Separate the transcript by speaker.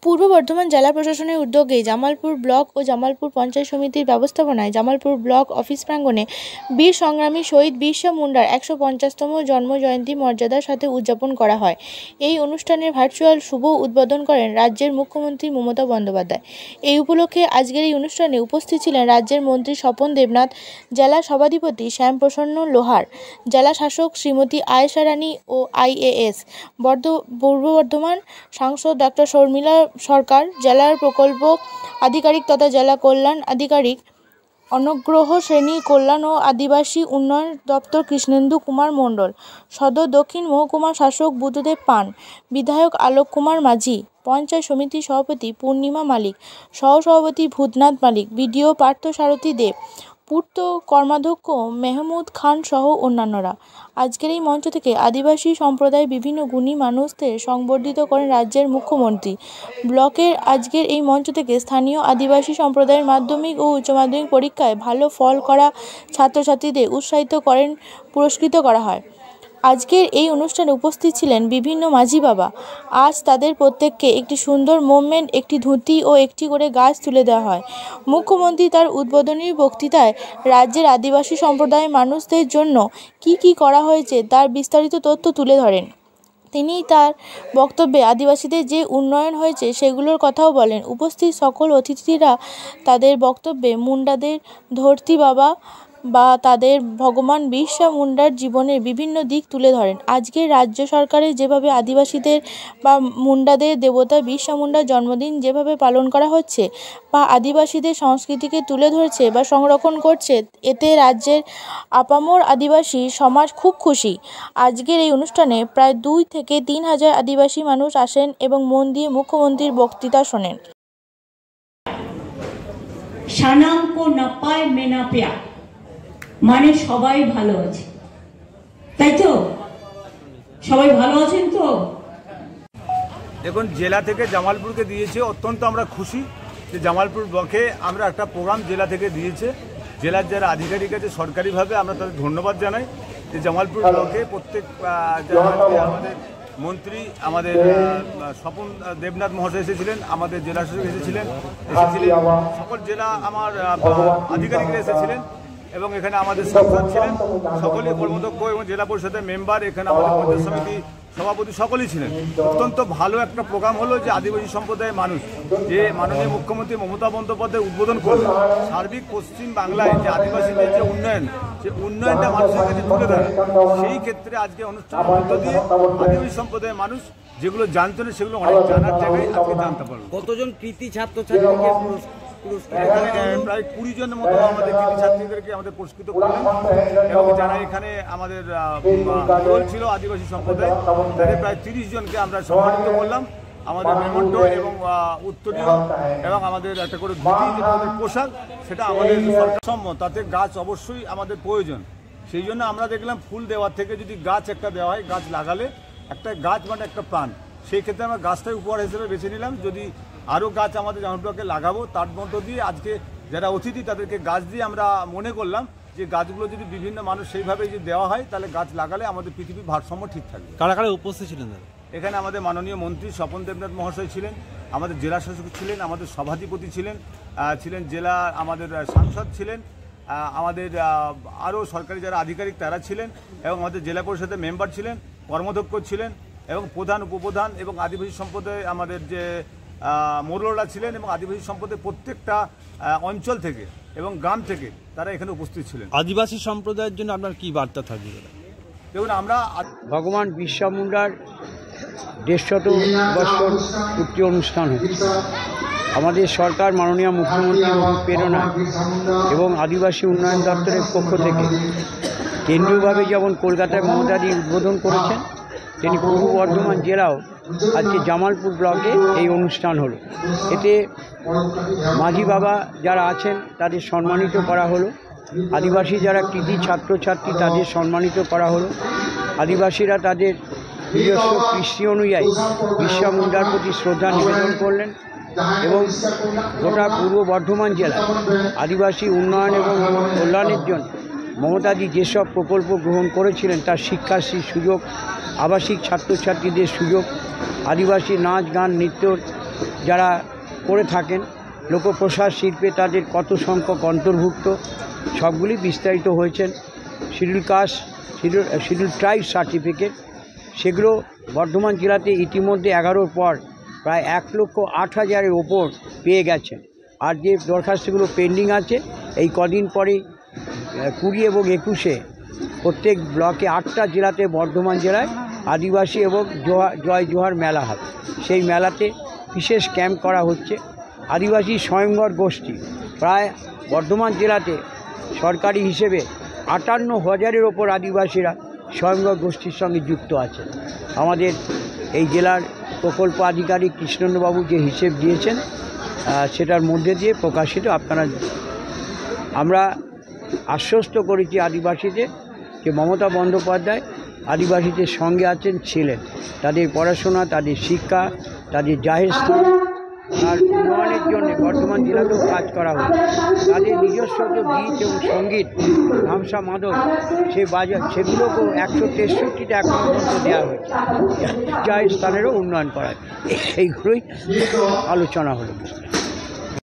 Speaker 1: পূর্ব বর্ধমান জেলা প্রশাসনের উদ্যোগে জামালপুর ব্লক ও জামালপুর পঞ্চায়েত সমিতির ব্যবস্থাপনায় জামালপুর ব্লক অফিস প্রাঙ্গণে বীর সংগ্রামী শহীদ বিরসা মুন্ডার ১৫০তম জন্মজয়ন্তী মর্যাদার সাথে উদযাপন করা হয়। এই অনুষ্ঠানের ভার্চুয়াল শুভ উদ্বোধন করেন রাজ্যের মুখ্যমন্ত্রী মমতা বন্দ্যোপাধ্যায়। এই উপলক্ষে আজকের এই অনুষ্ঠানে উপস্থিত ছিলেন রাজ্যের মন্ত্রী স্বপন দেবনাথ, জেলা সভাধিপতি শ্যামপ্রসন্ন লোহার, জেলা শাসক শ্রীমতী আয়েশা রানী ও IAS, পূর্ব বর্ধমান সাংসদ ডক্টর শর্মিলা সরকার, জেলার প্রকল্প আধিকারিক তথা জেলা কল্যাণ আধিকারিক, অনগ্রহ শ্রেণী কল্যাণ ও আদিবাসী উন্নয়ন দপ্তর কৃষ্ণেন্দু কুমার মণ্ডল, সদর দক্ষিণ মহকুমা শাসক বুদ্ধদেব পান, বিধায়ক আলোক কুমার মাঝি, পঞ্চায়েত সমিতির সভাপতি পূর্ণিমা মালিক, সহসভাপতি ভূতনাথ মালিক, BDO পার্থসারথী দেব, পূর্ত কর্মাধ্যক্ষ মেহমুদ খান সহ অন্যান্যরা। আজকের এই মঞ্চ থেকে আদিবাসী সম্প্রদায়ের বিভিন্ন গুণী মানুষদের সংবর্ধিত করেন রাজ্যের মুখ্যমন্ত্রী। ব্লকের আজকের এই মঞ্চ থেকে স্থানীয় আদিবাসী সম্প্রদায়ের মাধ্যমিক ও উচ্চ মাধ্যমিক পরীক্ষায় ভালো ফল করা ছাত্রছাত্রীদের উৎসাহিত করেন, পুরস্কৃত করা হয়। আজকের এই অনুষ্ঠানে উপস্থিত ছিলেন বিভিন্ন মাঝি বাবা। আজ তাদের প্রত্যেককে একটি সুন্দর মোমেন্ট, একটি ধুতি ও একটি করে গাছ তুলে দেওয়া হয়। মুখ্যমন্ত্রী তার উদ্বোধনী বক্তৃতায় রাজ্যের আদিবাসী সম্প্রদায়ের মানুষদের জন্য কি করা হয়েছে তার বিস্তারিত তথ্য তুলে ধরেন। তিনি তার বক্তব্যে আদিবাসীদের যে উন্নয়ন হয়েছে সেগুলোর কথাও বলেন। উপস্থিত সকল অতিথিরা তাদের বক্তব্যে মুন্ডাদের ধরতি বাবা বা তাদের ভগবান বিরসা মুন্ডার জীবনের বিভিন্ন দিক তুলে ধরেন। আজকে রাজ্য সরকারের যেভাবে আদিবাসীদের বা মুন্ডাদের দেবতা বিরসা মুন্ডার জন্মদিন যেভাবে পালন করা হচ্ছে বা আদিবাসীদের সংস্কৃতিকে তুলে ধরছে বা সংরক্ষণ করছে, এতে রাজ্যের আপামর আদিবাসী সমাজ খুব খুশি। আজকের এই অনুষ্ঠানে প্রায় 2 থেকে 3 হাজার আদিবাসী মানুষ আসেন এবং মন দিয়ে মুখ্যমন্ত্রীর বক্তৃতা শোনেন।
Speaker 2: সানাম কো নাপায় মেনা পেয়া মানে সবাই ভালো আছে, তাই তো? সবাই ভালো আছেন তো?
Speaker 3: দেখুন, জেলা থেকে জামালপুরকে দিয়েছে, অত্যন্ত আমরা খুশি যে জামালপুর ব্লকে আমরা একটা প্রোগ্রাম জেলা থেকে দিয়েছে। জেলার যারা আধিকারিক আছে সরকারিভাবে আমরা তাদের ধন্যবাদ জানাই যে জামালপুর ব্লকে প্রত্যেক আমাদের মন্ত্রী, আমাদের স্বপন দেবনাথ মহাশয় এসেছিলেন, আমাদের জেলা শাসক এসেছিলেন, সকল জেলা আমার আধিকারিকরা এসেছিলেন এবং এখানে আমাদের সাংসদ ছিলেন, সকলেই কর্মদক্ষ এবং জেলা পরিষদের মেম্বার, এখানে আমাদের পঞ্চায়েত সমিতি সভাপতি সকলেই ছিলেন। অত্যন্ত ভালো একটা প্রোগ্রাম হলো যে আদিবাসী সম্প্রদায়ের মানুষ যে মাননীয় মুখ্যমন্ত্রী মমতা বন্দ্যোপাধ্যায় উদ্বোধন করলেন। সার্বিক পশ্চিম বাংলায় যে আদিবাসীদের যে উন্নয়ন, সেই উন্নয়নটা মানুষের কাছে তুলে ধরে। সেই ক্ষেত্রে আজকে অনুষ্ঠানের মধ্য দিয়ে আদিবাসী সম্প্রদায়ের মানুষ যেগুলো জানতো না সেগুলো অনেক জানার জায়গায় আজকে জানতে পারলো।
Speaker 4: কতজন কৃতি ছাত্রছাত্রীকে
Speaker 3: প্রায় 20 জনের মতো আমাদের কৃতি ছাত্রীদেরকে আমাদের পুরস্কৃত করলেন এবং যারা এখানে আমাদের দল ছিল আদিবাসী সম্প্রদায় তাদের প্রায় 30 জনকে আমরা সম্মানিত করলাম। আমাদের মেমন্টো এবং উত্তরীয় এবং আমাদের একটা করে ধুতি যেটা আমাদের পোশাক, সেটা আমাদের সরকার সম্মত। তাতে গাছ অবশ্যই আমাদের প্রয়োজন। সেই জন্য আমরা দেখলাম ফুল দেওয়ার থেকে যদি গাছ একটা দেওয়া হয়, গাছ লাগালে একটা গাছ মানে একটা প্রাণ, সেই ক্ষেত্রে আমরা গাছটাই উপহার হিসেবে বেছে নিলাম। যদি আরও গাছ আমাদের জামালপুরকে লাগাবো, তার মধ্য দিয়ে আজকে যারা অতিথি তাদেরকে গাছ দিয়ে আমরা মনে করলাম যে গাছগুলো যদি বিভিন্ন মানুষ সেইভাবে যদি দেওয়া হয় তাহলে গাছ লাগালে আমাদের পৃথিবীর ভারসাম্য ঠিক থাকবে।
Speaker 4: কারা কারা উপস্থিত ছিলেন?
Speaker 3: এখানে আমাদের মাননীয় মন্ত্রী স্বপন দেবনাথ মহাশয় ছিলেন, আমাদের জেলা শাসক ছিলেন, আমাদের সভাধিপতি ছিলেন, জেলা আমাদের সাংসদ ছিলেন, আমাদের আরও সরকারি যারা আধিকারিক তারা ছিলেন এবং আমাদের জেলা পরিষদের মেম্বার ছিলেন, কর্মাধ্যক্ষ ছিলেন এবং প্রধান উপপ্রধান এবং আদিবাসী সম্প্রদায় আমাদের যে মোড়লরা ছিলেন এবং আদিবাসী সম্প্রদায়ের প্রত্যেকটা অঞ্চল থেকে এবং গ্রাম থেকে তারা এখানে উপস্থিত ছিলেন।
Speaker 4: আদিবাসী সম্প্রদায়ের জন্য আপনার কি বার্তা থাকবে?
Speaker 3: দেখুন, আমরা
Speaker 5: ভগবান বিরসা মুন্ডার 150 বছর পূর্তি অনুষ্ঠান হচ্ছে। আমাদের সরকার মাননীয় মুখ্যমন্ত্রীর প্রেরণা এবং আদিবাসী উন্নয়ন দপ্তরের পক্ষ থেকে কেন্দ্রীয়ভাবে যেমন কলকাতায় মমতাদি উদ্বোধন করেছেন, তিনি পূর্ব বর্ধমান জেলাও আজকে জামালপুর ব্লকে এই অনুষ্ঠান হলো। এতে মাঝি বাবা যারা আছেন তাদের সম্মানিত করা হলো, আদিবাসী যারা কৃতি ছাত্রছাত্রী তাদের সম্মানিত করা হলো। আদিবাসীরা তাদের নিজস্ব কৃষ্টি অনুযায়ী বিরসা মুন্ডার প্রতি শ্রদ্ধা নিবেদন করলেন এবং গোটা পূর্ব বর্ধমান জেলায় আদিবাসী উন্নয়ন এবং কল্যাণের জন্য মমতাদি যেসব প্রকল্প গ্রহণ করেছিলেন তার শিক্ষাশ্রীর সুযোগ, আবাসিক ছাত্রছাত্রীদের সুযোগ, আদিবাসী নাচ গান নৃত্যর যারা করে থাকেন, লোকপ্রসাদ শিল্পে তাদের কত সংখ্যক অন্তর্ভুক্ত, সবগুলি বিস্তারিত হয়েছেন। Schedule caste, schedule tribe certificate, সেগুলো বর্ধমান জেলাতে ইতিমধ্যে 11-র পর প্রায় 1,08,000-এর ওপর পেয়ে গেছেন। আর যে দরখাস্তগুলো পেন্ডিং আছে, এই কদিন পরেই 20 এবং 21-এ প্রত্যেক ব্লকে 8টা জেলাতে, বর্ধমান জেলায় আদিবাসী এবং জয় জোহার মেলা হবে। সেই মেলাতে বিশেষ ক্যাম্প করা হচ্ছে। আদিবাসী স্বয়ংবর গোষ্ঠী প্রায় বর্ধমান জেলাতে সরকারি হিসেবে 58,000-এর ওপর আদিবাসীরা স্বয়ংবর গোষ্ঠীর সঙ্গে যুক্ত আছে। আমাদের এই জেলার প্রকল্প আধিকারিক কৃষ্ণেন্দ্রবাবু যে হিসেব দিয়েছেন, সেটার মধ্যে দিয়ে প্রকাশিত। আমরা আশ্বস্ত করেছি আদিবাসীদের যে মমতা বন্দ্যোপাধ্যায় আদিবাসীদের সঙ্গে আছেন, ছিলেন। তাদের পড়াশোনা, তাদের শিক্ষা, তাদের জাহের স্থান আর উন্নয়নের জন্য বর্ধমান জেলাতেও কাজ করা হয়েছে। তাদের নিজস্ব যে গীত এবং সঙ্গীত, ধামসা মাদক, সেগুলোকেও 163টা এখনও পর্যন্ত দেওয়া হয়েছে। জাহের স্থানেরও উন্নয়ন করা, এইগুলোই আলোচনা হলো।